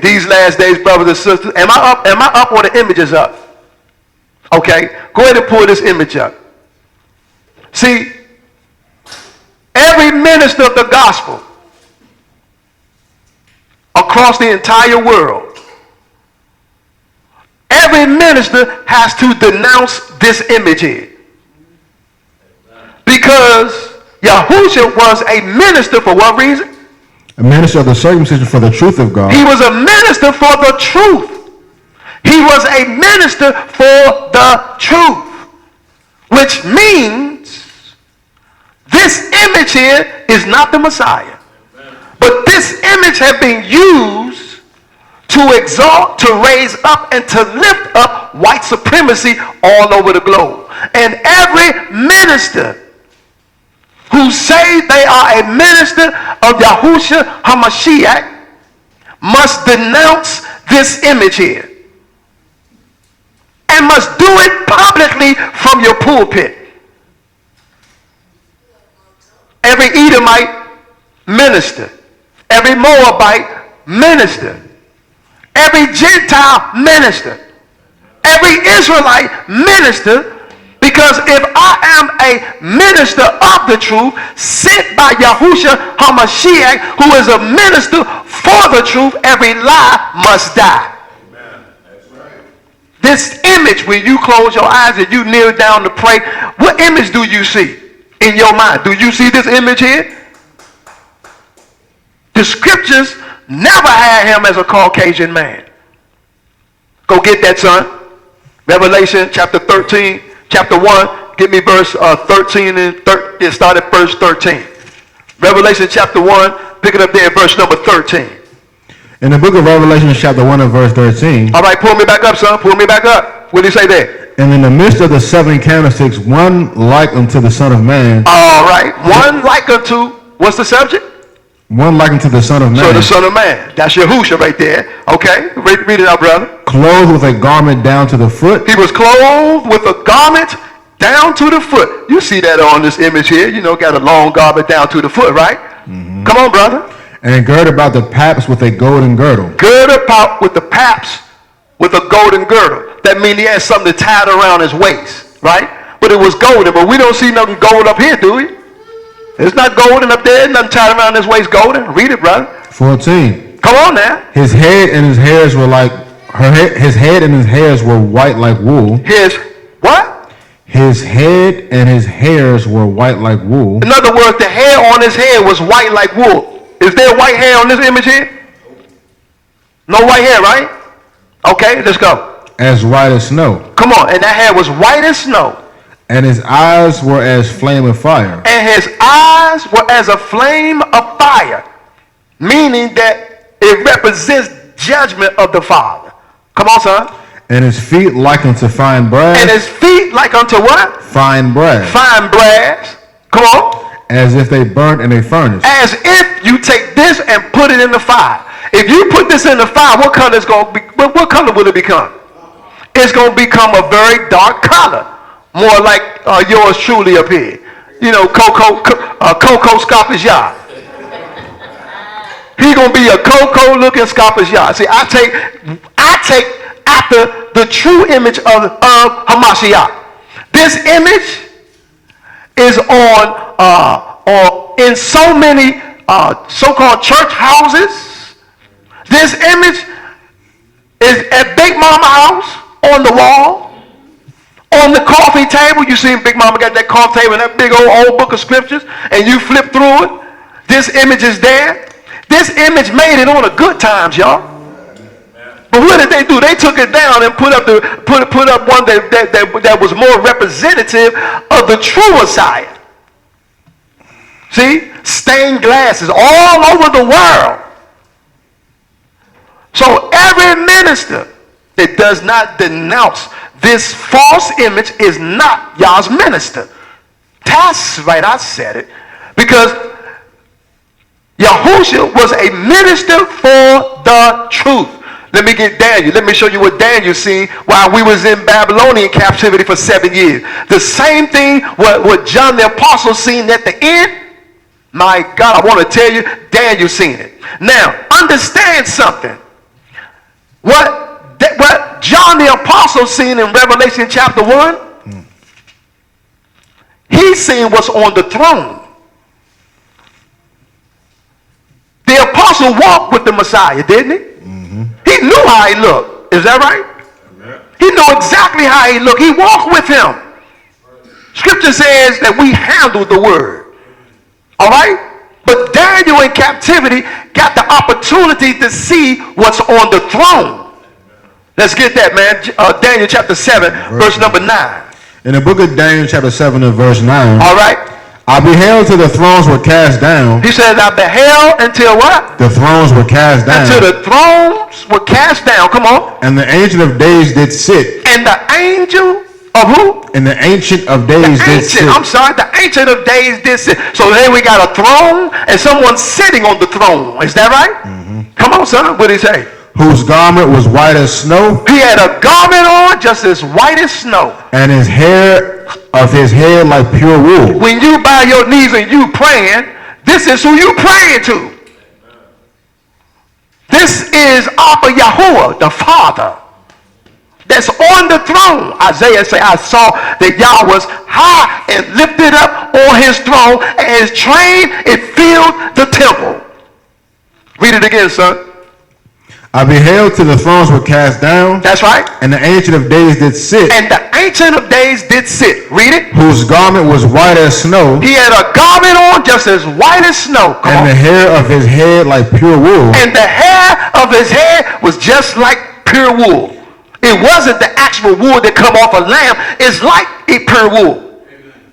These last days, brothers and sisters, am I up or the image is up? Okay, go ahead and pull this image up. See, every minister of the gospel across the entire world, every minister has to denounce this image here. Because Yahusha was a minister for what reason? A minister of the circumcision for the truth of God. He was a minister for the truth. He was a minister for the truth. Which means this image here is not the Messiah. But this image has been used to exalt, to raise up, and to lift up white supremacy all over the globe. And every minister who say they are a minister of Yahusha HaMashiach must denounce this image here. And must do it publicly from your pulpit. Every Edomite, minister. Every Moabite, minister. Every Gentile, minister. Every Israelite, minister. Because if I am a minister of the truth, sent by Yahusha HaMashiach, who is a minister for the truth, every lie must die. Amen. That's right. This image, when you close your eyes and you kneel down to pray, what image do you see in your mind? Do you see this image here? The scriptures never had him as a Caucasian man. Go get that, son. Revelation chapter 13. Chapter 1, give me verse 13 and start at verse 13. Revelation chapter 1, pick it up there at verse number 13. In the book of Revelation chapter 1 and verse 13. All right, pull me back up, son. Pull me back up. What did he say there? And in the midst of the seven candlesticks, one like unto the Son of Man. All right, one like unto, what's the subject? One like unto the Son of Man. So the Son of Man. That's Yahusha right there. Okay, read it out, brother. Clothed with a garment down to the foot. He was clothed with a garment down to the foot. You see that on this image here. You know, got a long garment down to the foot, right? Mm-hmm. Come on, brother. And gird about the paps with a golden girdle. Gird about with the paps with a golden girdle. That means he had something tied around his waist, right? But it was golden. But we don't see nothing gold up here, do we? It's not golden up there. Nothing tied around his waist golden. Read it, brother. 14. Come on now. His head and his hairs were like his head and his hairs were white like wool. His what? His head and his hairs were white like wool. In other words, the hair on his head was white like wool. Is there white hair on this image here? No white hair, right? Okay, let's go. As white as snow. Come on, and that hair was white as snow. And his eyes were as flame of fire. And his eyes were as a flame of fire. Meaning that it represents judgment of the Father. Come on, son. And his feet like unto fine brass. And his feet like unto what? Fine brass. Fine brass. Come on. As if they burnt in a furnace. As if you take this and put it in the fire. If you put this in the fire, what color is going to be? What color will it become? It's going to become a very dark color. More like yours truly up here. You know, Skopos-Yah. He's going to be a looking Skopos-Yah. See, I take after the true image of Hamashiach. This image is on in so many so-called church houses. This image is at Big Mama house on the wall. On the coffee table, you see Big Mama got that coffee table and that big old book of scriptures, and you flip through it. This image is there. This image made it on the good times, y'all. But what did they do? They took it down and put up one that was more representative of the true Messiah. See? Stained glasses all over the world. So every minister that does not denounce this false image is not Yah's minister. That's right, I said it. Because Yahusha was a minister for the truth. Let me get Daniel. Let me show you what Daniel seen while we was in Babylonian captivity for 7 years. The same thing what John the Apostle seen at the end. My God, I want to tell you, Daniel seen it. Now, understand something. what John the Apostle seen in Revelation chapter 1, he seen what's on the throne. The apostle walked with the Messiah, didn't he? He knew how he looked. Is that right? He knew exactly how he looked. He walked with him. Scripture says that we handled the word. All right? But Daniel in captivity got the opportunity to see what's on the throne. Let's get that, man. Daniel chapter 7, verse number 9. In the book of Daniel chapter 7 and verse 9. All right. I beheld till the thrones were cast down. He says, I beheld until what? The thrones were cast down. Until the thrones were cast down. Come on. And the Ancient of Days did sit. And the angel of who? And the Ancient of Days did sit. I'm sorry, the Ancient of Days did sit. So here we got a throne and someone sitting on the throne. Is that right? Come on, son. What did he say? Whose garment was white as snow. He had a garment on just as white as snow. And his hair of his head like pure wool. When you bow your knees and you praying, this is who you praying to. This is Abba Yahuwah, the Father, that's on the throne. Isaiah say, I saw that Yah was high and lifted up on his throne, and his train, it filled the temple. Read it again, son. I beheld till the thrones were cast down. That's right. And the Ancient of Days did sit. And the Ancient of Days did sit. Read it. Whose garment was white as snow. He had a garment on just as white as snow. Come and on. the hair of his head like pure wool. And the hair of his head was just like pure wool. It wasn't the actual wool that come off a lamb. It's like a pure wool.